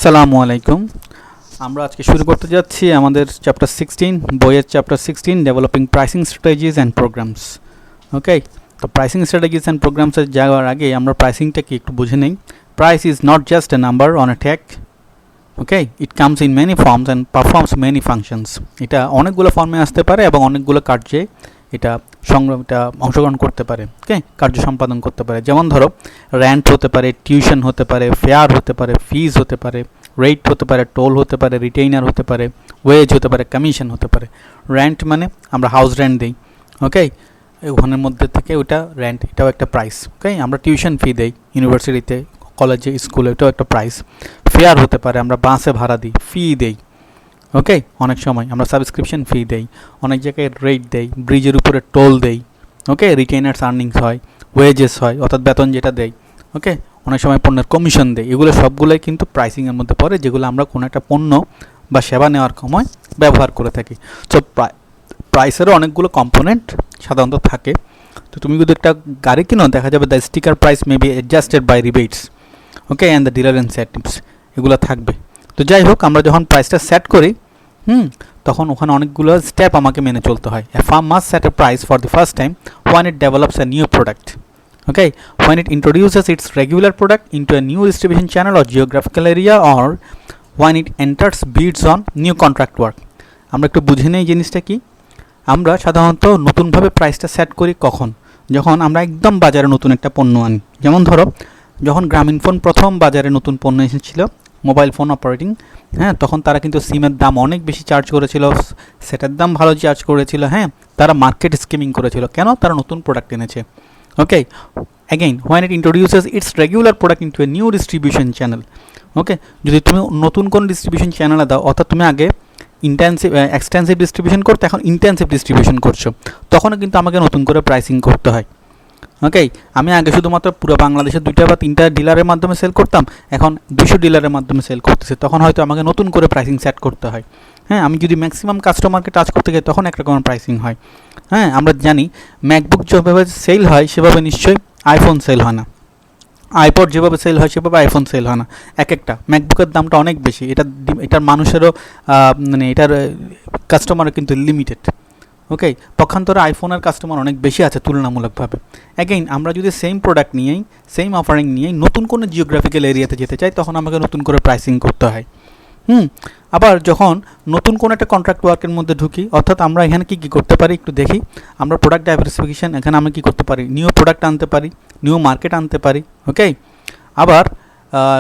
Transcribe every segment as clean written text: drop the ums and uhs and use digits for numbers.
আসসালামু আলাইকুম। আমরা আজকে শুরু করতে যাচ্ছি আমাদের চ্যাপ্টার 16 বইয়ের chapter 16 developing pricing strategies and programs. Okay, তো প্রাইসিং স্ট্র্যাটেজিজ অ্যান্ড প্রোগ্রামসে যাওয়ার আগে আমরা প্রাইসিংটা কি একটু বুঝে নেই। Price is not just a number on a tag. Okay, it comes in many forms and performs many functions. এটা অনেকগুলো ফর্মে আসতে পারে এবং অনেকগুলো কার্যে এটা অংশগ্রহণ করতে পারে। ওকে, কার্য সম্পাদন করতে পারে। যেমন ধরো রেন্ট হতে পারে, টিউশন হতে পারে, ফেয়ার হতে পারে, ফিজ হতে পারে, রেট হতে পারে, টোল হতে পারে, রিটেইনার হতে পারে, ওয়েজ হতে পারে, কমিশন হতে পারে। রেন্ট মানে আমরা হাউস রেন্ট দিই। ওকে, ওখানের মধ্যে থেকে ওটা রেন্ট, এটাও একটা প্রাইস। ওকে, আমরা টিউশন ফি দেই ইউনিভার্সিটিতে, কলেজে, স্কুলে, এটাও একটা প্রাইস। ফেয়ার হতে পারে আমরা বাসে ভাড়া দিই, ফি দেই। ওকে, অনেক সময় আমরা সাবস্ক্রিপশন ফি দেই, অনেক জায়গায় রেট দেই, ব্রিজের উপরে টোল দেই। ওকে, রিটেইনার্স আর্নিংস হয়, ওয়েজেস হয়, অর্থাৎ বেতন যেটা দেই। ওকে, অনেক সময় পণ্যের কমিশন দেয়। এগুলো সবগুলোই কিন্তু প্রাইসিংয়ের মধ্যে পড়ে, যেগুলো আমরা কোনো একটা পণ্য বা সেবা নেওয়ার সময় ব্যবহার করে থাকি। সো প্রাইসেরও অনেকগুলো কম্পোনেন্ট সাধারণত থাকে। তো তুমি যদি একটা গাড়ি কিনো, দেখা যাবে the sticker price may be adjusted by rebates. Okay, and the dealer incentives, এগুলো থাকবে। তো যাই হোক, আমরা যখন প্রাইসটা সেট করি তখন ওখানে অনেকগুলো স্টেপ আমাকে মেনে চলতে হয়। A firm must set a price for the first time when it develops a new product. Okay, when it introduces its regular product into a new distribution channel or geographical area, or when it enters bids on new contract work. আমরা একটু বুঝে নেই জিনিসটা কি। আমরা সাধারণত নতুনভাবে প্রাইসটা সেট করি কখন? যখন আমরা একদম বাজারে নতুন একটা পণ্য আনি। যেমন ধরো, যখন গ্রামীণফোন প্রথম বাজারে নতুন পণ্য এসেছিল, মোবাইল ফোন অপারেটিং, তখন তারা কিন্তু সিমের দাম অনেক বেশি চার্জ করেছিল, সেটার দাম ভালো চার্জ করেছিল। তারা মার্কেট স্কিমিং করেছিল। কেন? তারা নতুন প্রোডাক্ট এনেছে। ওকে, again when it introduces its regular product into a new distribution channel. ওকে, যদি তুমি নতুন কোন ডিস্ট্রিবিউশন চ্যানেলে দাও, অর্থাৎ তুমি আগে এক্সটেন্সিভ ডিস্ট্রিবিউশন করতে, এখন ইন্টেন্সিভ ডিস্ট্রিবিউশন করছো, তখনও কিন্তু আমাকে নতুন করে প্রাইসিং করতে হয়। ওকে, আমি আগে শুধুমাত্র পুরো বাংলাদেশে 2টা বা 3টা ডিলারের মাধ্যমে সেল করতাম, এখন 200 ডিলারের মাধ্যমে সেল করতেছে, তখন হয়তো আমাকে নতুন করে প্রাইসিং সেট করতে হয়। আমি যদি ম্যাক্সিমাম কাস্টমারকে টাচ করতে যাই, তখন এক রকমের প্রাইসিং হয়। আমরা জানি ম্যাকবুক যেভাবে সেল হয় সেভাবে নিশ্চয়ই আইফোন সেল হয় না, আইপড যেভাবে সেল হয় সেভাবে আইফোন সেল হয় না। একটা ম্যাকবুকের দামটা অনেক বেশি, এটার মানুষেরও মানে এটার কাস্টমারও কিন্তু লিমিটেড। ওকে, পক্ষান্তরে আইফোনের কাস্টমার অনেক বেশি আছে তুলনামূলকভাবে। অ্যাগেইন, আমরা যদি সেম প্রোডাক্ট নিয়েই, সেম অফারিং নিয়েই নতুন কোনো জিওগ্রাফিক্যাল এরিয়াতে যেতে চাই, তখন আমাকে নতুন করে প্রাইসিং করতে হয়। আবার যখন নতুন কোনো একটা কন্ট্রাক্ট ওয়ার্কের মধ্যে ঢুকি, অর্থাৎ আমরা এখানে কী করতে পারি একটু দেখি। আমরা প্রোডাক্ট ডাইভার্সিফিকেশন, এখানে আমরা কী করতে পারি, নিউ প্রোডাক্ট আনতে পারি, নিউ মার্কেট আনতে পারি। ওকে, আবার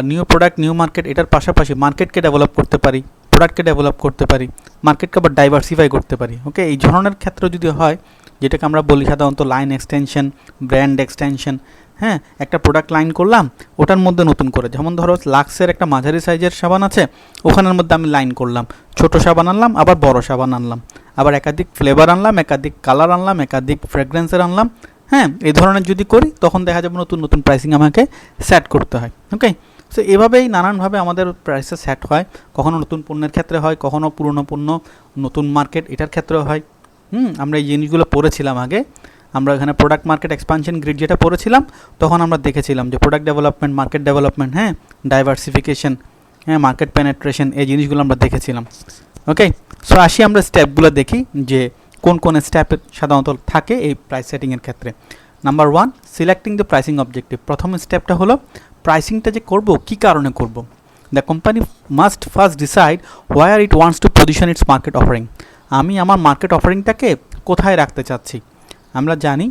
নিউ প্রোডাক্ট, নিউ মার্কেট, এটার পাশাপাশি মার্কেটকে ডেভেলপ করতে পারি, প্রোডাক্টকে ডেভেলপ করতে পারি, মার্কেটকে আবার ডাইভার্সিফাই করতে পারি। ওকে, এই ধরনের ক্ষেত্রে যদি হয়, যেটাকে আমরা বলি সাধারণত লাইন এক্সটেনশন, ব্র্যান্ড এক্সটেনশন। একটা প্রোডাক্ট লাইন করলাম, ওটার মধ্যে নতুন করে, যেমন ধরো লাক্সের একটা মাঝারি সাইজের সাবান আছে, ওখানের মধ্যে আমি লাইন করলাম, ছোট সাবান আনলাম, আবার বড় সাবান আনলাম, আবার একাধিক ফ্লেভার আনলাম, একাধিক কালার আনলাম, একাধিক ফ্র্যাগ্রেন্সের আনলাম। এই ধরনের যদি করি, তখন দেখা যাবে নতুন নতুন প্রাইসিং আমাকে সেট করতে হয়। ওকে, সো এভাবেই নানানভাবে আমাদের প্রাইসে সেট হয়। কখনো নতুন পণ্যের ক্ষেত্রে হয়, কখনো পুরনো পণ্য, নতুন মার্কেট, এটার ক্ষেত্রেও হয়। আমরা এই জিনিসগুলো পড়েছিলাম আগে। আমরা এখানে প্রোডাক্ট মার্কেট এক্সপানশন গ্রিড যেটা পড়েছিলাম, তখন আমরা দেখেছিলাম যে product development, market development, diversification, market penetration, এই জিনিসগুলো আমরা দেখেছিলাম। ওকে, সো আসি আমরা স্টেপগুলো দেখি যে কোন কোন স্টেপ সাধারণত থাকে এই প্রাইস সেটিংয়ের ক্ষেত্রে। Number 1, selecting the pricing objective. প্রথম স্টেপটা হলো প্রাইসিংটা যে করব, কী কারণে করব। The company must first decide where it wants to position it's market offering. আমি আমার মার্কেট অফারিংটাকে কোথায় রাখতে চাচ্ছি। আমরা জানি,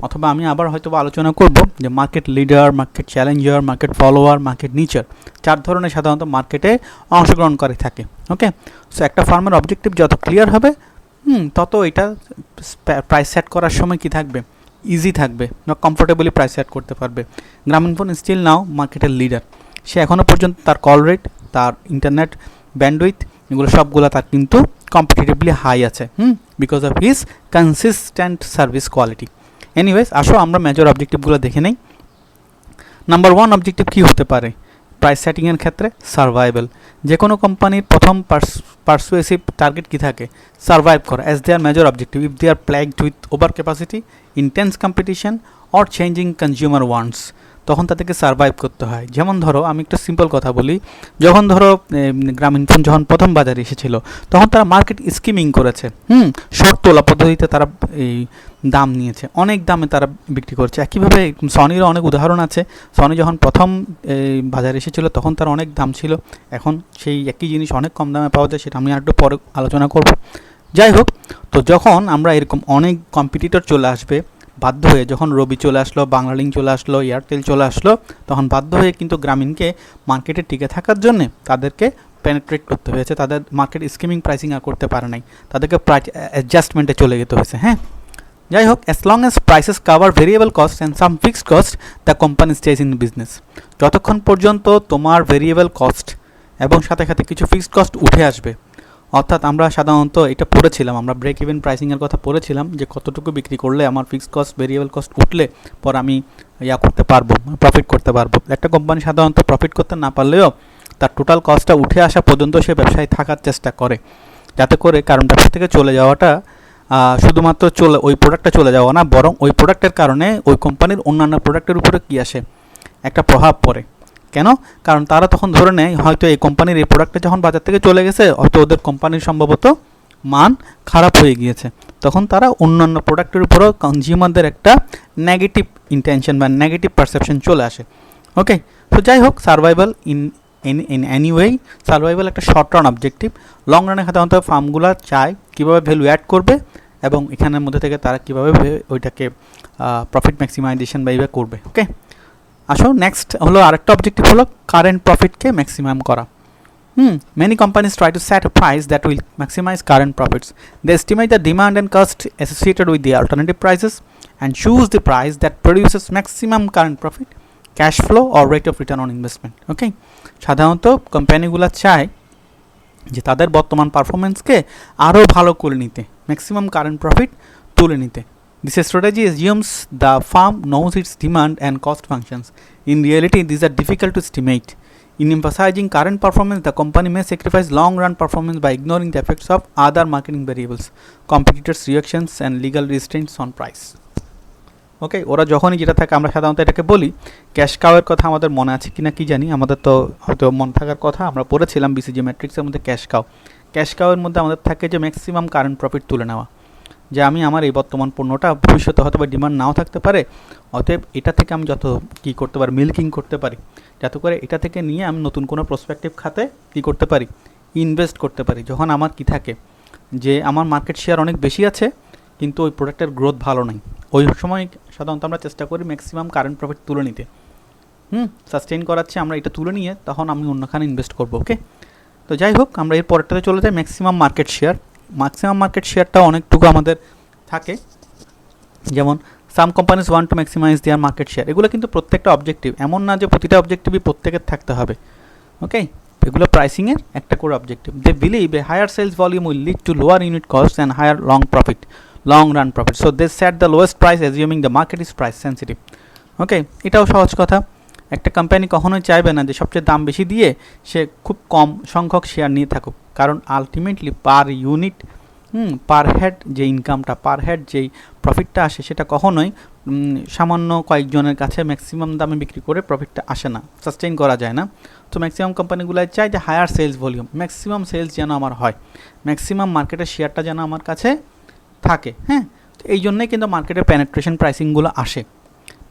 অথবা আমি আবার হয়তো আলোচনা করব যে market leader, market challenger, market follower, market nicher, 4 ধরনের সাধারণত মার্কেটে অংশগ্রহণকারী থাকে। ওকে, সো একটা ফার্মের অবজেক্টিভ যত ক্লিয়ার হবে, তত এটা প্রাইস সেট করার সময় কি থাকবে, ইজি থাকবে, কমফোর্টেবলি প্রাইস সেট করতে পারবে। গ্রামীণফোন স্টিল নাও মার্কেটের লিডার। সে এখনও পর্যন্ত তার কল রেট, তার ইন্টারনেট ব্যান্ডউইথ, এগুলো সবগুলো তার কিন্তু কম্পিটিটিভলি হাই আছে, because of his consistent service quality. Anyways, আসো আমরা মেজর অবজেক্টিভগুলো দেখে নেই। নাম্বার 1 অবজেক্টিভ কী হতে পারে প্রাইস সেটিংয়ের ক্ষেত্রে? সার্ভাইভাল। যে কোনো কোম্পানির প্রথম পারসুয়েসিভ টার্গেট কী থাকে? সার্ভাইভ করা as their major objective if they are plagued with over capacity, intense competition or changing consumer wants. তখন তাদেরকে সার্ভাইভ করতে হয়। যেমন ধরো আমি একটা সিম্পল কথা বলি, যখন ধরো গ্রামীণফোন যখন প্রথম বাজারে এসেছিল তখন তারা মার্কেট স্কিমিং করেছে, শর্ট তোলা পদ্ধতিতে তারা এই দাম নিয়েছে, অনেক দামে তারা বিক্রি করছে। একইভাবে সনিরও অনেক উদাহরণ আছে। সনি যখন প্রথম বাজারে এসেছিল তখন তার অনেক দাম ছিল, এখন সেই একই জিনিস অনেক কম দামে পাওয়া যায়, সেটা আমি আরেকটু পরে আলোচনা করব। যাই হোক, তো যখন আমরা এরকম অনেক কম্পিটিটর চলে আসবে, বাধ্য হয়ে যখন রবি চলে আসলো, বাংলালিংক চলে আসলো, এয়ারটেল চলে আসলো, তখন বাধ্য হয়ে কিন্তু গ্রামীণকে মার্কেটে টিকে থাকার জন্যে তাদেরকে পেনেট্রেট করতে হয়েছে, তাদের মার্কেট স্কিমিং প্রাইসিং আর করতে পারে নাই, তাদেরকে প্রাইস অ্যাডজাস্টমেন্টে চলে যেতে হয়েছে। হ্যাঁ, যাই হোক, as long as prices cover variable cost and some fixed cost, the company stage in business. যতক্ষণ পর্যন্ত তোমার ভেরিয়েবল কস্ট এবং সাথে সাথে কিছু ফিক্সড কস্ট উঠে আসবে, অর্থাৎ আমরা সাধারণত এটা পড়েছিলাম, আমরা ব্রেক ইভেন প্রাইসিংয়ের কথা পড়েছিলাম যে কতটুকু বিক্রি করলে আমার ফিক্সড কস্ট ভেরিয়েবল কস্ট উঠলে পর আমি করতে পারবো, প্রফিট করতে পারবো। একটা কোম্পানি সাধারণত প্রফিট করতে না পারলেও তার টোটাল কস্টটা উঠে আসা পর্যন্ত সে ব্যবসায় থাকার চেষ্টা করে, যাতে করে কারণ ব্যবসা থেকে চলে যাওয়াটা শুধুমাত্র ওই প্রোডাক্টটা চলে যাওয়া না, বরং ওই প্রোডাক্টের কারণে ওই কোম্পানির অন্যান্য প্রোডাক্টের উপরে কী আসে, একটা প্রভাব পড়ে। কেন? কারণ তারা তখন ধরে নেয় হয়তো এই কোম্পানির এই প্রোডাক্টটা যখন বাজার থেকে চলে গেছে, হয়তো ওদের কোম্পানির সম্ভবত মান খারাপ হয়ে গিয়েছে, তখন তারা অন্যান্য প্রোডাক্টের উপরও কনজিউমারদের একটা নেগেটিভ ইন্টেনশন বা নেগেটিভ পারসেপশন চলে আসে। ওকে, তো যাই হোক, survival in any way, survival একটা শর্ট রান অবজেক্টিভ। লং রানে সাধারণত ফার্মগুলো চায় কীভাবে ভ্যালু অ্যাড করবে এবং এখানের মধ্যে থেকে তারা কীভাবে ওইটাকে প্রফিট ম্যাক্সিমাইজেশন বা এইভাবে করবে। ওকে, আসো নেক্সট হলো আরেকটা অবজেক্টিভ হলো কারেন্ট প্রফিটকে ম্যাক্সিমাম করা। Many companies try to set a price that will maximize current profits. They estimate the demand and cost associated with the alternative prices and choose the price that produces maximum current profit, cash flow or rate of return on investment. Okay, সাধারণত কোম্পানিগুলো চায় যে তাদের বর্তমান পারফরমেন্সকে আরও ভালো করে নিতে, ম্যাক্সিমাম কারেন্ট প্রফিট তুলে নিতে। This strategy assumes the firm knows its demand and cost functions. In reality, these are difficult to estimate. In emphasizing current performance, the company may sacrifice long-run performance by ignoring the effects of other marketing variables, competitors' reactions, and legal restraints on price. ওকে, ওরা যখনই যেটা থাকে, আমরা সাধারণত এটাকে বলি cash কাউয়ের কথা। আমাদের মনে আছে কিনা কি জানি, আমাদের তো হয়তো মনে থাকার কথা, আমরা পড়েছিলাম বিসিজি ম্যাট্রিক্সের মধ্যে ক্যাশ কাউয়ের মধ্যে আমাদের থাকে যে ম্যাক্সিমাম কারেন্ট প্রফিট তুলে নেওয়া, যে আমি আমার এই বর্তমান পণ্যটা ভবিষ্যতে হয়তো বা ডিমান্ড নাও থাকতে পারে, অতএব এটা থেকে আমি যত কী করতে পারি, মিল্কিং করতে পারি, যাতে করে এটা থেকে নিয়ে আমি নতুন কোনো প্রসপেক্টিভ খাতে কী করতে পারি, ইনভেস্ট করতে পারি। যখন আমার কি থাকে যে আমার মার্কেট শেয়ার অনেক বেশি আছে কিন্তু ওই প্রোডাক্টের গ্রোথ ভালো নেই, ওই সময় সাধারণত আমরা চেষ্টা করি ম্যাক্সিমাম কারেন্ট প্রফিট তুলে নিতে। সাস্টেইন করাচ্ছে আমরা এটা তুলে নিয়ে তখন আমি অন্যখানে ইনভেস্ট করবো। ওকে, তো যাই হোক, আমরা এর পরেরটাতে চলে যাই maximum market share. Maximum market শেয়ারটা অনেকটুকু আমাদের থাকে, যেমন some companies want to maximize their market share. এগুলো কিন্তু প্রত্যেকটা অবজেক্টিভ, এমন না যে প্রতিটা অবজেক্টিভই প্রত্যেকের থাকতে হবে। ওকে, এগুলো প্রাইসিংয়ের একটা করে objective. They believe a higher sales volume will lead to lower unit cost and higher long run profit, so they set the lowest price assuming the market is price sensitive. Okay, এটাও সহজ কথা। একটা company কখনোই চাইবে না যে সবচেয়ে দাম বেশি দিয়ে সে খুব কম সংখ্যক শেয়ার নিয়ে থাকুক, কারণ ultimately per unit per head যে ইনকামটা, পার হেড যেই প্রফিটটা আসে, সেটা কখনোই সামান্য কয়েকজনের কাছে ম্যাক্সিমাম দামে বিক্রি করে প্রফিটটা আসে না, সাস্টেইন করা যায় না। তো ম্যাক্সিমাম কোম্পানিগুলোই চায় যে higher sales volume, maximum sales যেন আমার হয়, ম্যাক্সিমাম মার্কেটের শেয়ারটা যেন আমার কাছে থাকে। হ্যাঁ, তো এই জন্যই কিন্তু মার্কেটের পেনেট্রেশন প্রাইসিংগুলো আসে।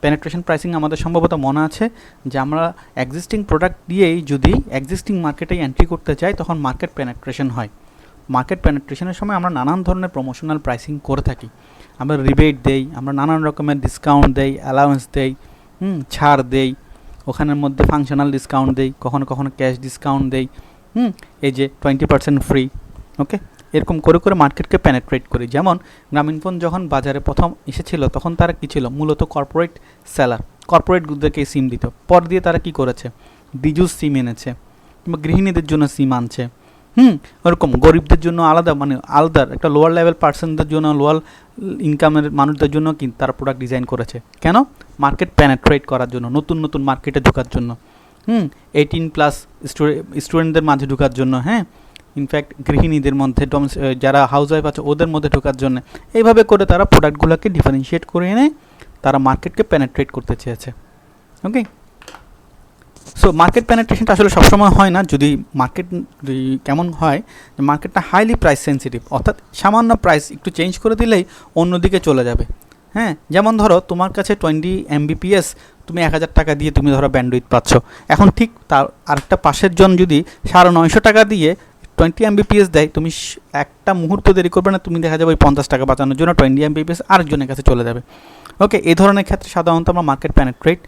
পেনেট্রেশন প্রাইসিং আমাদের সম্ভবত মনে আছে যে আমরা এক্সিস্টিং প্রোডাক্ট দিয়েই যদি এক্সিস্টিং মার্কেটে এন্ট্রি করতে চাই তখন মার্কেট পেনেট্রেশন হয়। মার্কেট পেনেট্রেশনের সময় আমরা নানান ধরনের প্রমোশনাল প্রাইসিং করে থাকি, আমরা রিবেট দেই, আমরা নানান রকমের ডিসকাউন্ট দেই, অ্যালাউন্স দেই, ছাড় দেই, ওখানের মধ্যে ফাংশনাল ডিসকাউন্ট দেই, কখনো কখনো ক্যাশ ডিসকাউন্ট দেই, এই যে 20% ফ্রি। ওকে, এরকম করে করে মার্কেটকে পেনেট্রেট করি। যেমন গ্রামীণফোন যখন বাজারে প্রথম এসেছিল তখন তারা কী ছিল, মূলত কর্পোরেট সেলার, কর্পোরেটদেরকে সিম দিত। পর দিয়ে তারা কি করেছে, ডিজুস সিম এনেছে, কিংবা গৃহিণীদের জন্য সিম আনছে। ওরকম গরিবদের জন্য আলাদা, মানে আলাদা একটা লোয়ার লেভেল পার্সনদের জন্য, লোয়ার ইনকামের মানুষদের জন্য কিন্তু তারা প্রোডাক্ট ডিজাইন করেছে। কেন? মার্কেট পেনেট্রেট করার জন্য, নতুন নতুন মার্কেটে ঢোকার জন্য, 18+ স্টুডেন্টদের মাঝে ঢোকার জন্য, হ্যাঁ, ইনফ্যাক্ট গৃহিণীদের মধ্যে, যারা হাউস ওয়াইফ আছে ওদের মধ্যে ঢোকার জন্য। এইভাবে করে তারা প্রোডাক্টগুলোকে ডিফারেন্সিয়েট করে এনে তারা মার্কেটকে পেনেট্রেট করতে চেয়েছে। ওকে, সো মার্কেট পেনিট্রেশনটা আসলে সবসময় হয় না। যদি মার্কেট কেমন হয়, যে মার্কেটটা হাইলি প্রাইস সেন্সিটিভ, অর্থাৎ সামান্য প্রাইস একটু চেঞ্জ করে দিলেই অন্যদিকে চলে যাবে। হ্যাঁ, যেমন ধরো তোমার কাছে 20 Mbps, তুমি 1000 টাকা দিয়ে তুমি ধরো ব্যান্ডউইথ পাচ্ছ। এখন ঠিক তার আরেকটা পাশের জন যদি 950 টাকা দিয়ে 20 Mbps দেয়, তুমি একটা মুহূর্ত দেরি করবে না, তুমি দেখা যাবে ওই 50 টাকা বাঁচানোর জন্য 20 Mbps আরেকজনের কাছে চলে যাবে। ওকে, এই ধরনের ক্ষেত্রে সাধারণত আমরা মার্কেট পেনিট্রেট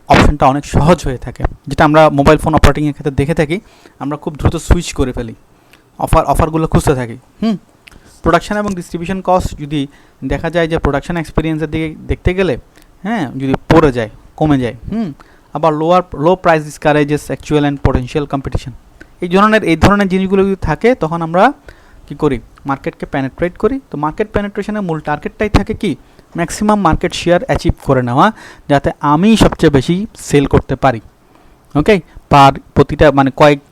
অপশনটা অনেক সহজ হয়ে থাকে, যেটা আমরা মোবাইল ফোন অপারেটিংয়ের ক্ষেত্রে দেখে থাকি। আমরা খুব দ্রুত সুইচ করে ফেলি, অফারগুলো খুঁজতে থাকি। প্রোডাকশান এবং ডিস্ট্রিবিউশন কস্ট যদি দেখা যায় যে প্রোডাকশান এক্সপিরিয়েন্সের দিকে দেখতে গেলে হ্যাঁ যদি পড়ে যায়, কমে যায়। আবার low price ডিসকারেজেস actual and potential competition, এই ধরনের জিনিসগুলো যদি থাকে, তখন আমরা কী করি, মার্কেটকে পেনিট্রেট করি। তো মার্কেট পেনিট্রেশনের মূল টার্গেটটাই থাকে কি, ম্যাক্সিমাম মার্কেট শেয়ার অ্যাচিভ করে নেওয়া, যাতে আমি সবচেয়ে বেশি সেল করতে পারি। ওকে, প্রতিটা মানে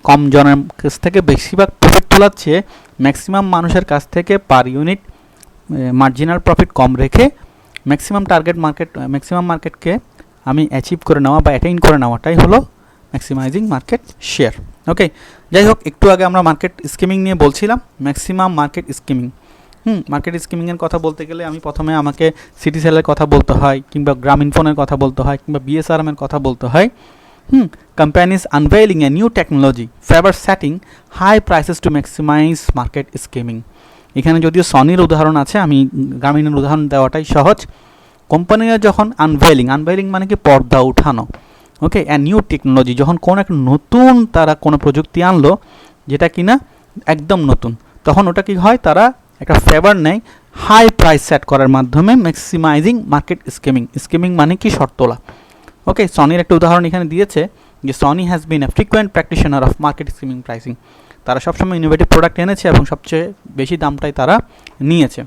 কম জনের কাছ থেকে বেশিরভাগ প্রফিট তোলার চেয়ে ম্যাক্সিমাম মানুষের কাছ থেকে পার ইউনিট মার্জিনাল প্রফিট কম রেখে ম্যাক্সিমাম মার্কেটকে আমি অ্যাচিভ করে নেওয়া বা অ্যাটেইন করে নেওয়াটাই হলো ম্যাক্সিমাইজিং মার্কেট শেয়ার। ওকে, যাই হোক, একটু আগে আমরা মার্কেট স্কিমিং নিয়ে বলছিলাম, ম্যাক্সিমাম মার্কেট স্কিমিং। মার্কেট স্কিমিংয়ের কথা বলতে গেলে প্রথমে আমাকে সিটি সেলের কথা বলতে হয়, কিংবা গ্রামীণফোনের কথা বলতে হয়, কিংবা বিএসআরএমের কথা বলতে হয়। Companies unveiling a new technology favor setting high prices to maximize market skimming. এখানে যদিও সনির উদাহরণ আছে, আমি গ্রামীণের উদাহরণ দেওয়াটাই সহজ। কোম্পানিরা যখন আনভেইলিং মানে কি পর্দা উঠানো, ওকে, অ্যা নিউ টেকনোলজি, যখন কোনো একটা নতুন তারা কোনো প্রযুক্তি আনলো যেটা কিনা একদম নতুন, তখন ওটা কি হয়, তারা একটা ফেভার নেয় হাই প্রাইস সেট করার মাধ্যমে, ম্যাক্সিমাইজিং মার্কেট স্কিমিং মানে কি শর্ত তোলা। ওকে, সনির একটা উদাহরণ এখানে দিয়েছে যে Sony has been A frequent practitioner of market skimming pricing. তারা সবসময় ইনোভেটিভ প্রোডাক্ট এনেছে এবং সবচেয়ে বেশি দামটাই তারা নিয়েছে।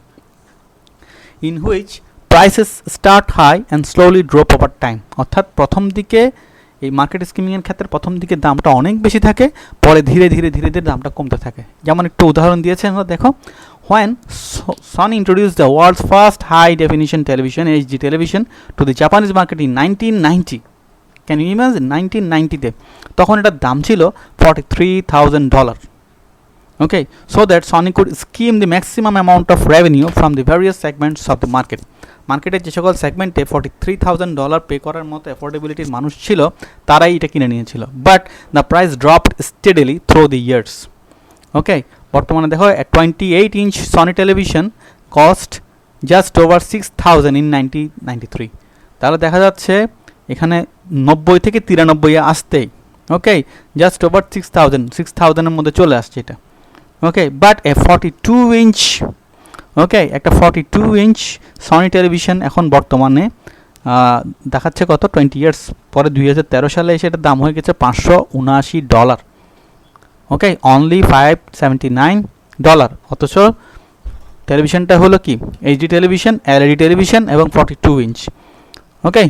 In which prices start high and slowly drop over time, অর্থাৎ প্রথম দিকে এই মার্কেট স্কিমিংয়ের ক্ষেত্রে প্রথম দিকে দামটা অনেক বেশি থাকে, পরে ধীরে ধীরে দামটা কমতে থাকে। যেমন একটু উদাহরণ দিয়েছে, দেখো, when Sony introduced the world's first high definition television HD television to the Japanese market in 1990, can you imagine 1990 তখন এটার দাম ছিল $43,000, okay, so that Sony could skim the maximum amount of revenue from the various segments of the market. মার্কেটের যে সকল সেগমেন্টে $43,000 pay করার মতো অ্যাফোর্ডেবিলিটির মানুষ ছিল, তারাই এটা কিনে নিয়েছিল। But the price dropped steadily through the years. Okay, বর্তমানে দেখো 28-inch Sony television cost just over 6,000 in 1993। তাহলে দেখা যাচ্ছে এখানে 90 থেকে 93 আসতেই, ওকে, জাস্ট ওভার 6,000-এর মধ্যে চলে আসছে এটা। ওকে, বাট এ 42-inch, ওকে, একটা 42-inch সনি টেলিভিশন এখন বর্তমানে দেখাচ্ছে কত, 20 ইয়ার্স পরে 2013 সালে এসে এটার দাম হয়ে গেছে $579। ওকে, অনলি $579। অথচ টেলিভিশনটা হলো কি এইচডি টেলিভিশন, এলইডি টেলিভিশন এবং 42-inch। Okay,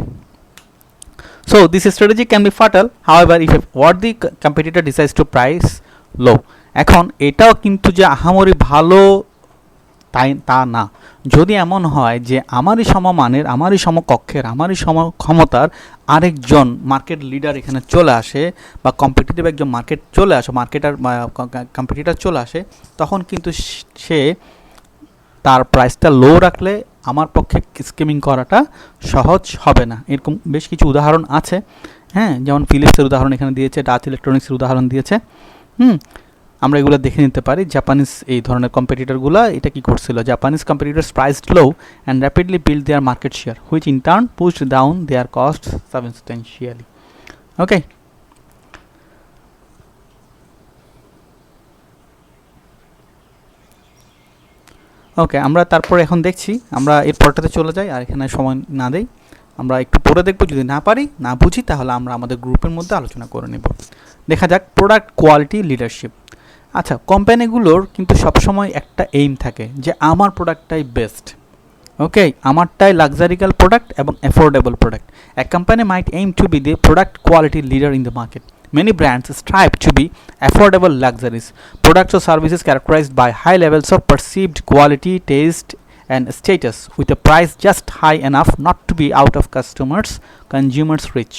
so this strategy can be fatal however if a worthy competitor decides to price low। এখন এটাও কিন্তু যে আহামরি ভালো তা না। যদি এমন হয় যে আমারই সমমানের, আমারই সমকক্ষের, আমারই সমক্ষমতার আরেকজন মার্কেট লিডার এখানে চলে আসে, বা কম্পিটিটিভ একজন কম্পিটিটর চলে আসে, তখন কিন্তু সে তার প্রাইসটা লো রাখলে আমার পক্ষে স্কিমিং করাটা সহজ হবে না। এরকম বেশ কিছু উদাহরণ আছে, হ্যাঁ, যেমন ফিলিপসের উদাহরণ এখানে দিয়েছে, ডাচ ইলেকট্রনিক্সের উদাহরণ দিয়েছে। আমরা এগুলো দেখে নিতে পারি। জাপানিজ এই ধরনের কম্পিটিটরগুলো এটা কি করছিল, Japanese competitors priced low and rapidly build their market share which in turn pushed down their cost substantially. Okay, okay, আমরা তারপরে এখন দেখছি, আমরা এর পরটাতে চলে যাই আর এখানে সময় না দেই, আমরা একটু পরে দেখব। যদি না পারি, না বুঝি, তাহলে আমরা আমাদের গ্রুপের মধ্যে আলোচনা করে নেব। দেখা যাক প্রোডাক্ট কোয়ালিটি লিডারশিপ। আচ্ছা, কোম্পানিগুলোর কিন্তু সবসময় একটা এইম থাকে যে আমার প্রোডাক্টটাই বেস্ট, ওকে, আমারটাই লাক্সারিক্যাল প্রোডাক্ট এবং affordable product. A company might aim to be the product quality leader in the market. Many brands strive to be affordable luxuries, products or services characterized by high levels of perceived quality, taste, and status, with a price just high enough not to be out of consumers' reach.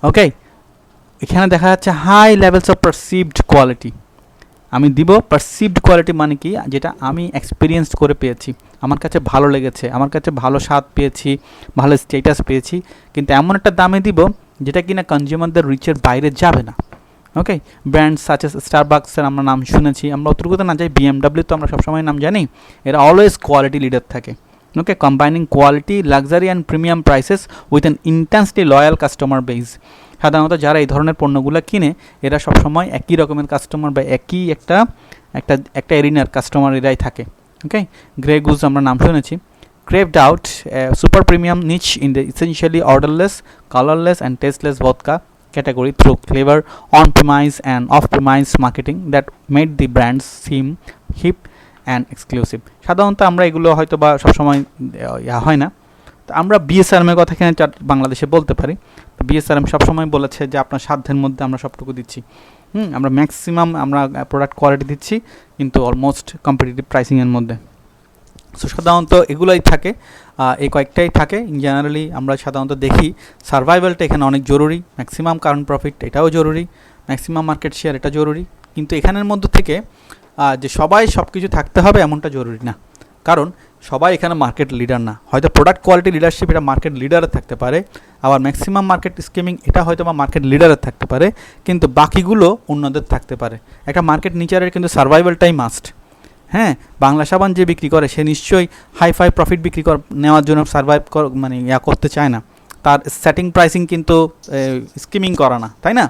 Okay, এখানে দেখা যাচ্ছে high levels of perceived quality. আমি দিব perceived quality মানে কি, যেটা আমি experience করে পেয়েছি, আমার কাছে ভালো লেগেছে, আমার কাছে ভালো স্বাদ পেয়েছি, ভালো স্ট্যাটাস পেয়েছি, কিন্তু এমন একটা দামে দিব যেটা কিনা কনজিউমারদের রিচের বাইরে যাবে না। ওকে, ব্র্যান্ড সাচ এস স্টারবাকসের আমরা নাম শুনেছি, আমরা অতটুকুতে না যাই, বিএমডাব্লিউ তো আমরা সবসময় নাম জানি, এরা অলওয়েজ কোয়ালিটি লিডার থাকে। Okay, combining quality, luxury and premium prices with an intensely loyal customer base. সাধারণত যারা এই ধরনের পণ্যগুলো কিনে এরা সবসময় একই রকমের কাস্টমার বা একই একটা এরিনার কাস্টমার এরাই থাকে। ওকে, গ্রে গুজ আমরা নাম শুনেছি। Craved out a super premium niche in the essentially odorless, colorless and tasteless vodka category through clever on-premise and off-premise marketing that made the brands seem hip and exclusive. সাধারণত আমরা এগুলো হয়তো বা সবসময় হয় না, তো আমরা বিএসআরএমের কথা এখানে বাংলাদেশে বলতে পারি। তো বিএসআরএম সবসময় বলেছে যে আপনার সাধ্যের মধ্যে আমরা সবটুকু দিচ্ছি, আমরা ম্যাক্সিমাম আমরা প্রোডাক্ট কোয়ালিটি দিচ্ছি, কিন্তু অলমোস্ট কম্পিটিটিভ প্রাইসিংয়ের মধ্যে। সো সাধারণত এগুলোই থাকে, এই কয়েকটাই থাকে। জেনারেলি আমরা সাধারণত দেখি সার্ভাইভালটা এখানে অনেক জরুরি, ম্যাক্সিমাম কারেন্ট প্রফিট এটাও জরুরি, ম্যাক্সিমাম মার্কেট শেয়ার এটা জরুরি, কিন্তু এখানের মধ্যে থেকে যে সবাই সব কিছু থাকতে হবে এমনটা জরুরি না, কারণ সবাই এখানে মার্কেট লিডার না। হয়তো প্রোডাক্ট কোয়ালিটি লিডারশিপ এটা মার্কেট লিডারে থাকতে পারে, আবার ম্যাক্সিমাম মার্কেট স্কিমিং এটা হয়তো বা মার্কেট লিডারে থাকতে পারে, কিন্তু বাকিগুলো অন্যদের থাকতে পারে। একটা মার্কেট নিচারের কিন্তু সার্ভাইভালটাই মাস্ট। হ্যাঁ, বাংলা সাবান যে বিক্রি করে সে নিশ্চয়ই হাই প্রফিট বিক্রি নেওয়ার জন্য সার্ভাইভ মানে করতে চায় না, তার সেটিং প্রাইসিং কিন্তু স্কিমিং করা না, তাই না?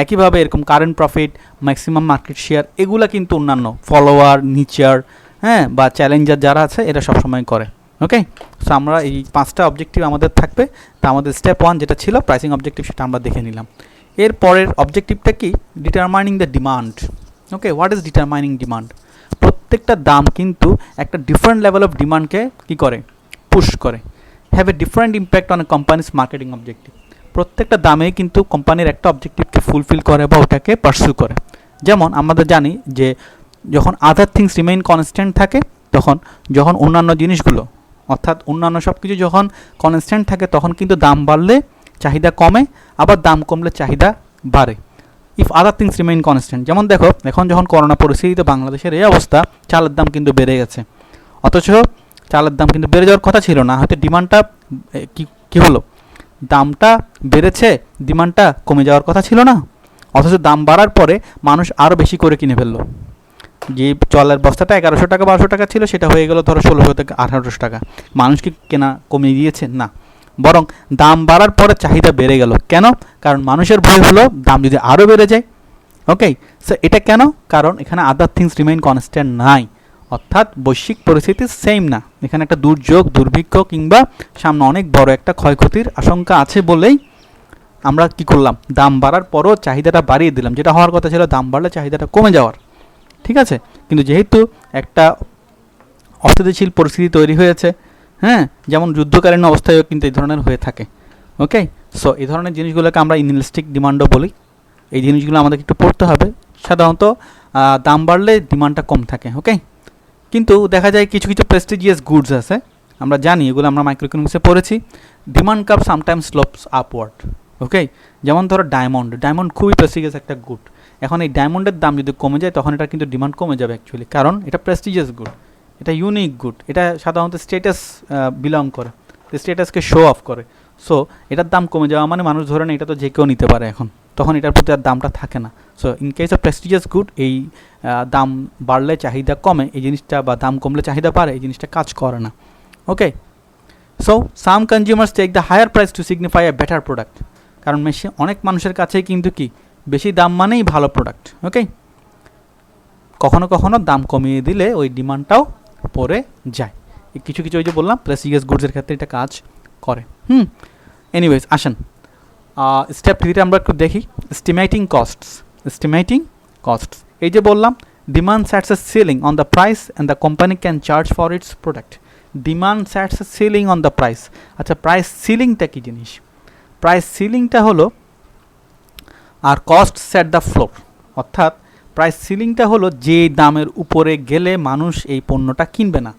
একইভাবে এরকম current profit, maximum market share এগুলো কিন্তু অন্যান্য ফলোয়ার, নিচার, হ্যাঁ, বা চ্যালেঞ্জার যারা আছে এরা সবসময় করে। ওকে, সো আমরা এই 5টা অবজেক্টিভ আমাদের থাকবে। তা আমাদের স্টেপ 1 যেটা ছিল প্রাইসিং অবজেক্টিভ সেটা আমরা দেখে নিলাম। এর পরের অবজেক্টিভটা কি? Determining the demand. Okay, what is determining demand? প্রত্যেকটা দাম কিন্তু একটা ডিফারেন্ট লেভেল অফ ডিমান্ডকে কী করে? পুশ করে। Have a different impact on a companies marketing objective. প্রত্যেকটা দামে কিন্তু কোম্পানির একটা অবজেক্টিভকে ফুলফিল করে বা ওটাকে পার্সু করে। যেমন আমাদের জানি যে যখন আদার থিংস রিমেইন কনস্ট্যান্ট থাকে, যখন অন্যান্য জিনিসগুলো অর্থাৎ অন্যান্য সব কিছু যখন কনস্ট্যান্ট থাকে তখন কিন্তু দাম বাড়লে চাহিদা কমে, আবার দাম কমলে চাহিদা বাড়ে। If other things remain constant, যেমন দেখো এখন যখন করোনা পরিস্থিতিতে বাংলাদেশের এই অবস্থা, চালের দাম কিন্তু বেড়ে গেছে, অথচ চালের দাম কিন্তু বেড়ে যাওয়ার কথা ছিল না, হয়তো ডিমান্ডটা কী হলো, দামটা বেড়েছে, ডিমান্ডটা কমে যাওয়ার কথা ছিল না, অথচ দাম বাড়ার পরে মানুষ আরও বেশি করে কিনে ফেললো। যে চালের বস্তাটা 1100 টাকা 1200 টাকা ছিল সেটা হয়ে গেল ধরো 1600 থেকে 1800 টাকা। মানুষ কি কেনা কমিয়ে দিয়েছে? না, বরং দাম বাড়ার পরে চাহিদা বেড়ে গেল। কেন? কারণ মানুষের ভয় হলো দাম যদি আরও বেড়ে যায়। ওকে, সো এটা কেন? কারণ এখানে আদার থিংস রিমেইন কনস্ট্যান্ট নাই, অর্থাৎ বৈশ্বিক পরিস্থিতি সেম না। এখানে একটা দুর্যোগ, দুর্ভিক্ষ কিংবা সামনে অনেক বড় একটা ক্ষয়ক্ষতির আশঙ্কা আছে বলেই আমরা কি করলাম, দাম বাড়ার পরও চাহিদাটা বাড়িয়ে দিলাম, যেটা হওয়ার কথা ছিল দাম বাড়লে চাহিদাটা কমে যাওয়ার। ঠিক আছে, কিন্তু যেহেতু একটা অস্থিতিশীল পরিস্থিতি তৈরি হয়েছে, হ্যাঁ, যেমন যুদ্ধকালীন অবস্থায়ও কিন্তু এই ধরনের হয়ে থাকে। ওকে, সো এই ধরনের জিনিসগুলোকে আমরা ইনএলাস্টিক ডিমান্ডও বলি। এই জিনিসগুলো আমাদেরকে একটু পড়তে হবে। সাধারণত দাম বাড়লে ডিমান্ডটা কম থাকে। ওকে, কিন্তু দেখা যায় কিছু কিছু প্রেস্টিজিয়াস গুডস আছে, আমরা জানি এগুলো আমরা মাইক্রো ইকোনমিক্সে পড়েছি। Demand curve sometimes slopes upward. Okay, যেমন ধরো ডায়মন্ড খুবই প্রেস্টিজিয়াস একটা গুড। এখন এই ডায়মন্ডের দাম যদি কমে যায় তখন এটা কিন্তু ডিমান্ড কমে যাবে অ্যাকচুয়ালি, কারণ এটা প্রেস্টিজিয়াস গুড, এটা ইউনিক গুড, এটা সাধারণত স্টেটাস বিলং করে, স্টেটাসকে শো অফ করে। সো এটার দাম কমে যাওয়া মানে মানুষ ধরে না এটা তো যে কেউ নিতে পারে এখন, তখন এটার প্রতি আর দামটা থাকে না। So in case of prestigious good এই দাম বাড়লে চাহিদা কমে এই জিনিসটা, বা দাম কমলে চাহিদা বাড়ে এই জিনিসটা কাজ করে না। Okay, so some consumers take the higher price to signify a better product. কারণ অনেক মানুষের কাছেই কিন্তু কি বেশি দাম মানেই ভালো প্রোডাক্ট। ওকে, কখনো কখনো দাম কমিয়ে দিলে ওই ডিমান্ডটাও পড়ে যায়। কিছু কিছু ওই যে বললাম প্রেস্টিজিয়াস গুডসের ক্ষেত্রে এটা কাজ করে। এনিওয়েজ আসেন স্টেপ 3 আমরা একটু দেখি। Estimating costs. এই যে বললাম demand sets A ceiling on the price and the company can charge for its product. Demand sets A ceiling on the price. আচ্ছা, প্রাইস সিলিংটা কী জিনিস? প্রাইস সিলিংটা হলো আর কস্ট সেট দ্য ফ্লোর, অর্থাৎ প্রাইস সিলিংটা হলো যে দামের উপরে গেলে মানুষ এই পণ্যটা কিনবে না।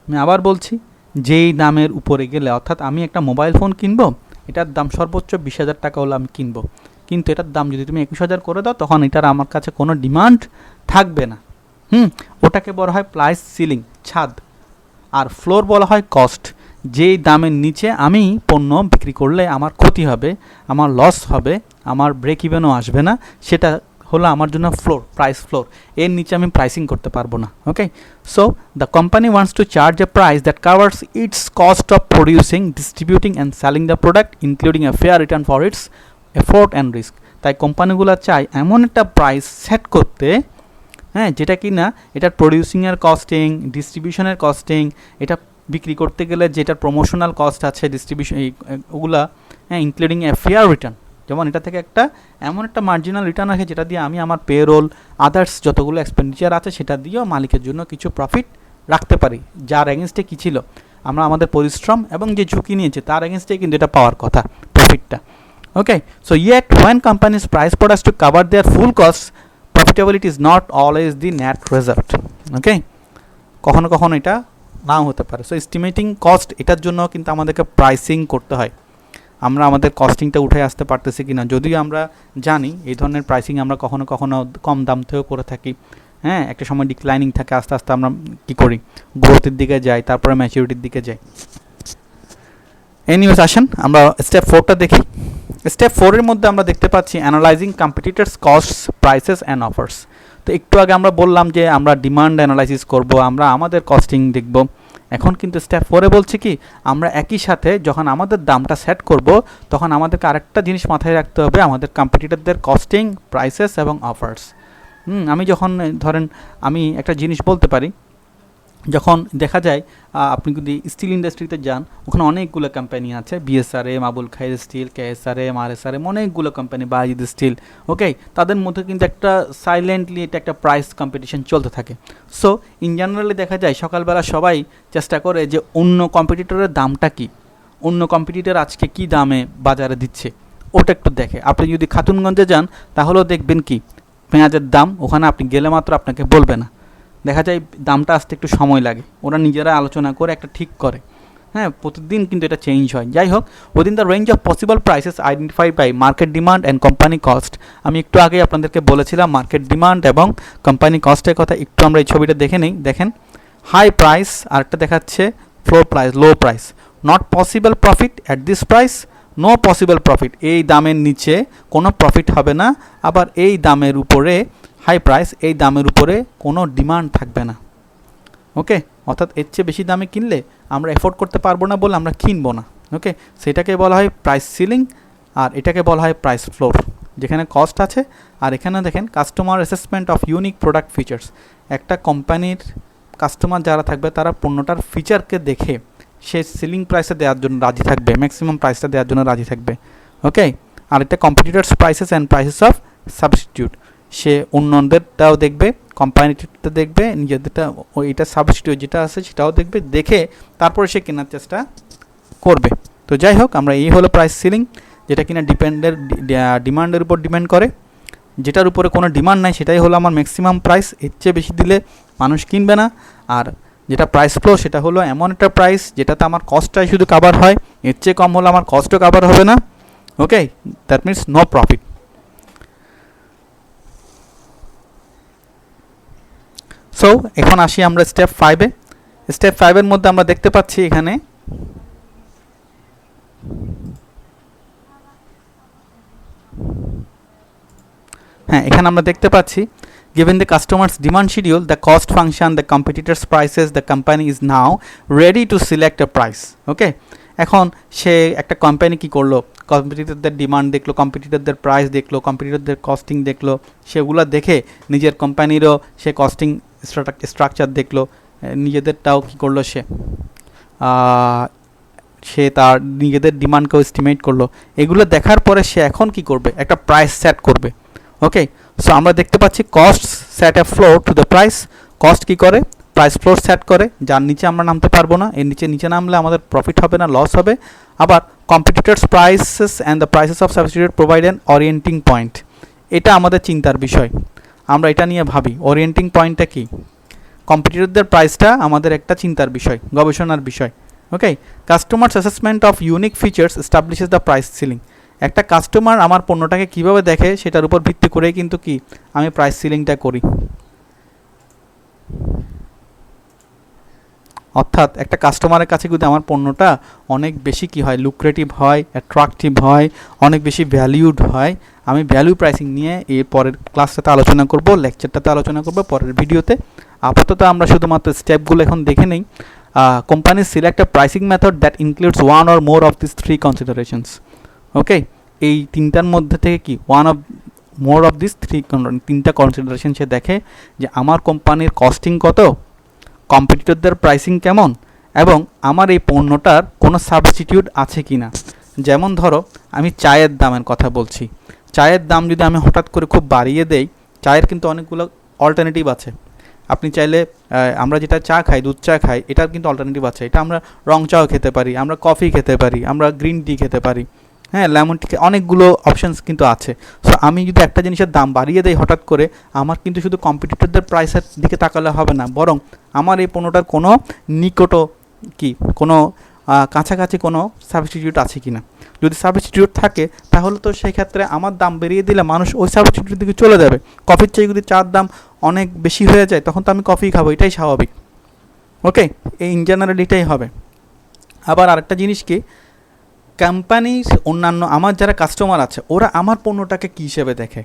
আমি আবার বলছি, যেই দামের উপরে গেলে, অর্থাৎ আমি একটা মোবাইল ফোন কিনবো, এটার দাম সর্বোচ্চ 20,000 টাকা হলে আমি কিনবো, কিন্তু এটার দাম যদি তুমি 21,000 করে দাও তখন এটার আমার কাছে কোনো ডিমান্ড থাকবে না। ওটাকে বলা হয় প্রাইস সিলিং, ছাদ। আর ফ্লোর বলা হয় কস্ট, যেই দামের নিচে আমি পণ্য বিক্রি করলে আমার ক্ষতি হবে, আমার লস হবে, আমার ব্রেক ইভেনও আসবে না, সেটা হলো আমার জন্য ফ্লোর, প্রাইস ফ্লোর। এর নিচে আমি প্রাইসিং করতে পারবো না। Okay, so the company wants to charge a price that covers its cost of producing, distributing and selling the product including a fair return for its effort and risk. তাই কোম্পানিগুলো চায় এমন একটা প্রাইস সেট করতে, যেটা কি না এটার প্রডিউসিংয়ের কস্টিং, ডিস্ট্রিবিউশনের কস্টিং, এটা বিক্রি করতে গেলে যেটা প্রমোশনাল কস্ট আছে ডিস্ট্রিবিউশন, ওগুলা, ইনক্লুডিং এ ফেয়ার রিটার্ন, যেমন এটা থেকে একটা এমন একটা মার্জিনাল রিটার্ন আছে যেটা দিয়ে আমি আমার পেরোল, আদার্স যতগুলো এক্সপেন্ডিচার আছে সেটা দিয়েও মালিকের জন্য কিছু প্রফিট রাখতে পারি, যার এগেনস্টে কী ছিল, আমরা আমাদের পরিশ্রম এবং যে ঝুঁকি নিয়েছে তার এগেনস্টে কিন্তু এটা পাওয়ার কথা, প্রফিটটা। Okay, so yet when companies price products to cover their full cost, profitability is not always the net result. Okay, কখনো কখনো এটা নাও হতে পারে। সো এস্টিমেটিং কস্ট, এটার জন্য কিন্তু আমাদেরকে প্রাইসিং করতে হয়, আমরা আমাদের কস্টিংটা উঠে আসতে পারতেছি কিনা। যদিও আমরা জানি এই ধরনের প্রাইসিং আমরা কখনো কখনো কম দাম থেকেও করে থাকি, একটা সময় ডিক্লাইনিং থাকে, আস্তে আস্তে আমরা কী করি, গ্রোথের দিকে যাই, তারপরে ম্যাচুরিটির দিকে যাই। এনিওয়েজ আসেন আমরা স্টেপ 4টা দেখি। স্টেপ 4-এর মধ্যে আমরা দেখতে পাচ্ছি analysing competitors costs, prices and offers. তো একটু আগে আমরা বললাম যে আমরা ডিমান্ড অ্যানালাইসিস করব, আমরা আমাদের কস্টিং দেখব। এখন কিন্তু স্টেপ 4-এ বলছি কি, আমরা একই সাথে যখন আমাদের দামটা সেট করব তখন আমাদেরকে আরেকটা জিনিস মাথায় রাখতে হবে, আমাদের কম্পিটিটরদের কস্টিং, প্রাইসেস এবং অফার্স। আমি যখন ধরেন আমি একটা জিনিস বলতে পারি, যখন দেখা যায় আপনি যদি স্টিল ইন্ডাস্ট্রিতে যান, ওখানে অনেকগুলো কোম্পানি আছে, বিএসআরএম, আবুল খায়ের স্টিল, কেএসআরএম, আরএসআরএম, অনেকগুলো কোম্পানি, বাজিদ স্টিল। ওকে, তাদের মধ্যে কিন্তু একটা সাইলেন্টলি এটা একটা প্রাইস কম্পিটিশন চলতে থাকে। সো ইন জেনারেলি দেখা যায় সকালবেলা সবাই চেষ্টা করে যে অন্য কম্পিটিটরের দামটা কি, অন্য কম্পিটিটর আজকে কি দামে বাজারে দিচ্ছে ওটা একটু দেখে। আপনি যদি খাতুনগঞ্জে যান তাহলেও দেখবেন কি পেঁয়াজের দাম, ওখানে আপনি গেলে মাত্র আপনাকে বলবে না, দেখা যায় দামটা আসতে একটু সময় লাগে, ওরা নিজেরা আলোচনা করে একটা ঠিক করে। প্রতিদিন কিন্তু এটা চেঞ্জ হয়। যাই হোক, within the range of possible prices identified by market demand and company cost. আমি একটু আগে আপনাদেরকে বলেছিলাম মার্কেট ডিমান্ড এবং কোম্পানি কস্টের কথা, একটু আমরা এই ছবিটা দেখে নেই। দেখেন, হাই প্রাইস, আরেকটা দেখাচ্ছে floor price, low price. Not possible profit at this price, no possible profit, এই দামের নিচে কোনো প্রফিট হবে না। আবার এই দামের উপরে হাই প্রাইস, এই দামের উপরে কোনো ডিমান্ড থাকবে না। ওকে, অর্থাৎ এর চেয়ে বেশি দামে কিনলে আমরা এফোর্ড করতে পারবো না বলে আমরা কিনবো না। ওকে, সেটাকে বলা হয় প্রাইস সিলিং, আর এটাকে বলা হয় প্রাইস ফ্লোর, যেখানে কস্ট আছে। আর এখানে দেখেন customer assessment of unique product features. একটা কোম্পানির কাস্টমার যারা থাকবে তারা পণ্যটার ফিচারকে দেখে সে সিলিং প্রাইসে দেওয়ার জন্য রাজি থাকবে, ম্যাক্সিমাম প্রাইসটা দেওয়ার জন্য রাজি থাকবে। ওকে, আর এটা competitors prices and prices of substitute, সে অন্যদেরটাও দেখবে, কোম্পানিটা দেখবে, নিজেদেরটা ওইটা সাবস্টিটিউট যেটা আছে সেটাও দেখবে, দেখে তারপরে সে কেনার চেষ্টা করবে। তো যাই হোক, আমরা এই হলো প্রাইস সিলিং, যেটা কিনা ডিমান্ডের উপর ডিপেন্ড করে। যেটার উপরে কোনো ডিমান্ড নাই সেটাই হলো আমার ম্যাক্সিমাম প্রাইস, এর চেয়ে বেশি দিলে মানুষ কিনবে না। আর যেটা প্রাইস ফ্লো সেটা হলো এমন একটা প্রাইস যেটাতে আমার কস্টটাই শুধু কাভার হয়, এর চেয়ে কম হলে আমার কস্টও কাভার হবে না। Okay, that means no profit. So এখন আসি আমরা স্টেপ 5-এ। স্টেপ 5-এর মধ্যে আমরা দেখতে পাচ্ছি এখানে এখানে আমরা দেখতে পাচ্ছি given the customer's demand schedule, the cost function, the competitors prices, the company is now ready to select a price. ওকে, এখন সে একটা কোম্পানি কি করলো, কম্পিটিটরদের ডিমান্ড দেখলো, কম্পিটিটরদের প্রাইস দেখলো, কম্পিটিটরদের কস্টিং দেখলো, সেগুলো দেখে নিজের কোম্পানিরও সে কস্টিং স্ট্রাকচার দেখলো, নিজেদেরটাও কী করলো, সে তার নিজেদের ডিমান্ডকেও এস্টিমেট করলো। এগুলো দেখার পরে সে এখন কি করবে, একটা প্রাইস সেট করবে। ওকে, সো আমরা দেখতে পাচ্ছি cost set a floor to the price. Cost কী করে, প্রাইস ফ্লোর সেট করে, যার নিচে আমরা নামতে পারবো না, এর নিচে নামলে আমাদের প্রফিট হবে না, লস হবে। আবার competitors prices and the prices of substitute provide an orienting point. এটা আমাদের চিন্তার বিষয়, আমরা এটা নিয়ে ভাবি ওরিয়েন্টিং পয়েন্টটা কি। কম্পিটিটরদের প্রাইসটা আমাদের একটা চিন্তার বিষয়, গবেষণার বিষয়। Okay, customer assessment of unique features establishes the price ceiling. একটা কাস্টমার আমার পণ্যটাকে কিভাবে দেখে সেটার উপর ভিত্তি করেই কিন্তু কি আমি প্রাইস সিলিংটা করি। অর্থাৎ একটা কাস্টমারের কাছে যদি আমার পণ্যটা অনেক বেশি কি হয়, লুক্রেটিভ হয়, অ্যাট্রাকটিভ হয়, অনেক বেশি ভ্যালিউড হয়, আমি ভ্যালু প্রাইসিং নিয়ে এর পরের ক্লাসটাতে আলোচনা করব, লেকচারটাতে আলোচনা করব পরের ভিডিওতে। আপাতত আমরা শুধুমাত্র স্টেপগুলো এখন দেখে নেই। Companies select a pricing method that includes one or more of this three considerations. Okay, এই তিনটার মধ্যে থেকে কি one of more of this তিনটা কনসিডারেশন সে দেখে যে আমার কোম্পানির কস্টিং কত, কম্পিটিটরদের প্রাইসিং কেমন, এবং আমার এই পণ্যটার কোনো সাবস্টিটিউট আছে কি না। যেমন ধরো আমি চায়ের দামের কথা বলছি, চায়ের দাম যদি আমি হঠাৎ করে খুব বাড়িয়ে দেই, চায়ের কিন্তু অনেকগুলো অল্টারনেটিভ আছে। আপনি চাইলে আমরা যেটা চা খাই, দুধ চা খাই, এটার কিন্তু অল্টারনেটিভ আছে। এটা আমরা রং চাও খেতে পারি, আমরা কফি খেতে পারি, আমরা গ্রিন টি খেতে পারি, হ্যাঁ, লেমন টি, অনেকগুলো অপশানস কিন্তু আছে। সো আমি যদি একটা জিনিসের দাম বাড়িয়ে দেই হঠাৎ করে, আমার কিন্তু শুধু কম্পিটিটরদের প্রাইসের দিকে তাকালে হবে না, বরং আমার এই পণ্যটার কোনো নিকটো কি কোনো কাছাকাছি কোনো সাবস্টিটিউট আছে কি না। যদি সাবস্টিটিউট থাকে তাহলে তো সেই ক্ষেত্রে আমার দাম বেরিয়ে দিলে মানুষ ওই সাবস্টিটিউটের দিকে চলে যাবে। কফির চেয়ে যদি চার দাম অনেক বেশি হয়ে যায় তখন তো আমি কফি খাবো, এটাই স্বাভাবিক। ওকে, এই ইন জেনারেল এটাই হবে। আবার আরেকটা জিনিস কি, কোম্পানির অন্যান্য আমার যারা কাস্টমার আছে ওরা আমার পণ্যটাকে কী হিসেবে দেখে,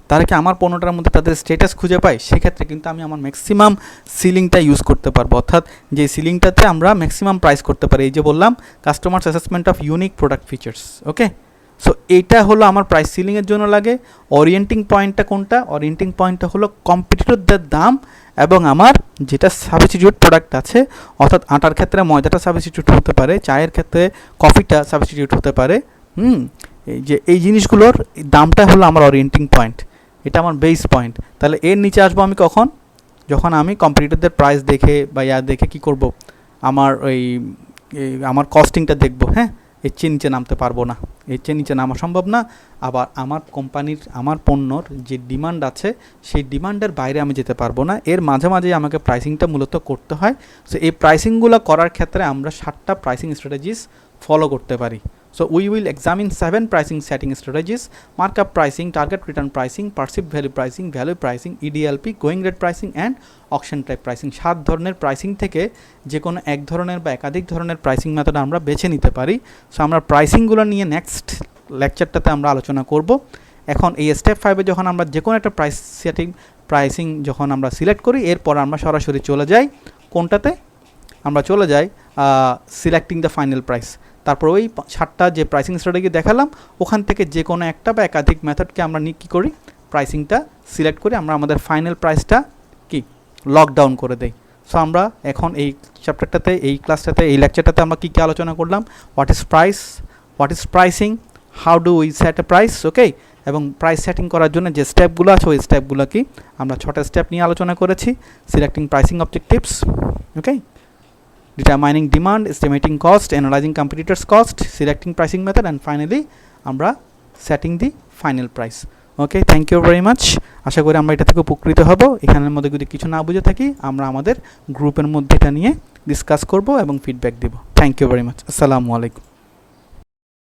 তারা কি আমার পণ্যটার মধ্যে তাদের স্ট্যাটাস খুঁজে পায়, সেক্ষেত্রে কিন্তু আমি আমার ম্যাক্সিমাম সিলিংটা ইউজ করতে পারবো। অর্থাৎ যে সিলিংটাতে আমরা ম্যাক্সিমাম প্রাইস করতে পারি, এই যে বললাম customer assessment of unique product features. Okay, so এইটা হলো আমার প্রাইস সিলিংয়ের জন্য লাগে। ওরিয়েন্টিং পয়েন্টটা কোনটা, ওরিয়েন্টিং পয়েন্টটা হলো কম্পিটিটরদের দাম এবং আমার যেটা সাবস্টিটিউট প্রোডাক্ট আছে, অর্থাৎ আটার ক্ষেত্রে ময়দাটা সাবস্টিটিউট হতে পারে, চায়ের ক্ষেত্রে কফিটা সাবস্টিটিউট হতে পারে। এই যে এই জিনিসগুলোর দামটা হলো আমার ওরিয়েন্টিং পয়েন্ট, এটা আমার বেস পয়েন্ট। তাহলে এর নিচে আসবো আমি কখন, যখন আমি কম্পিটিটরদের প্রাইস দেখে বা দেখে কি করব, আমার আমার কস্টিংটা দেখব। হ্যাঁ, এর চেয়ে নিচে নামতে পারবো না, এর চেয়ে নিচে নামা সম্ভব না। আবার আমার কোম্পানির আমার পণ্যর যে ডিমান্ড আছে সেই ডিমান্ডের বাইরে আমি যেতে পারবো না, এর মাঝে মাঝে আমাকে প্রাইসিংটা মূলত করতে হয়। সো এই প্রাইসিংগুলো করার ক্ষেত্রে আমরা 7টা প্রাইসিং স্ট্র্যাটেজিস ফলো করতে পারি। So we will examine 7 pricing setting strategies: markup pricing, target return pricing, perceived value pricing, EDLP, going rate pricing and auction type pricing। 7 ধরনের প্রাইসিং থেকে যে কোনো এক ধরনের বা একাধিক ধরনের প্রাইসিং মেথড আমরা বেছে নিতে পারি। সো আমরা প্রাইসিংগুলো নিয়ে নেক্সট লেকচারটাতে আমরা আলোচনা করব। এখন এই স্টেপ 5-এ যখন আমরা যে কোনো একটা প্রাইসিং যখন আমরা সিলেক্ট করি, এরপর আমরা সরাসরি চলে যাই কোনটাতে, আমরা চলে যাই সিলেক্টিং দ্য ফাইনাল প্রাইস। তারপর ওই 7টা যে প্রাইসিং স্ট্র্যাটেজি দেখালাম ওখান থেকে যে কোনো একটা বা একাধিক মেথডকে আমরা কী করি, প্রাইসিংটা সিলেক্ট করে আমরা আমাদের ফাইনাল প্রাইসটা কি লকডাউন করে দেই। সো আমরা এখন এই চ্যাপ্টারটাতে, এই ক্লাসটাতে, এই লেকচারটাতে আমরা কী কী আলোচনা করলাম, what is price, what is pricing, how do we set a price. Okay, এবং প্রাইস সেটিং করার জন্য যে স্টেপগুলো আছে ওই স্টেপগুলো কি আমরা 6টা স্টেপ নিয়ে আলোচনা করেছি। Selecting pricing objectives, okay, determining demand, estimating cost, analyzing competitors cost, selecting pricing method and finally আমরা setting the final price. Okay, thank you very much. আশা করি আমরা এটা থেকে উপকৃত হব। এখানের মধ্যে যদি কিছু না বুঝে থাকি আমরা আমাদের গ্রুপের মধ্যে এটা নিয়ে ডিসকাস করব এবং ফিডব্যাক দেব। Thank you very much. আসসালামু আলাইকুম।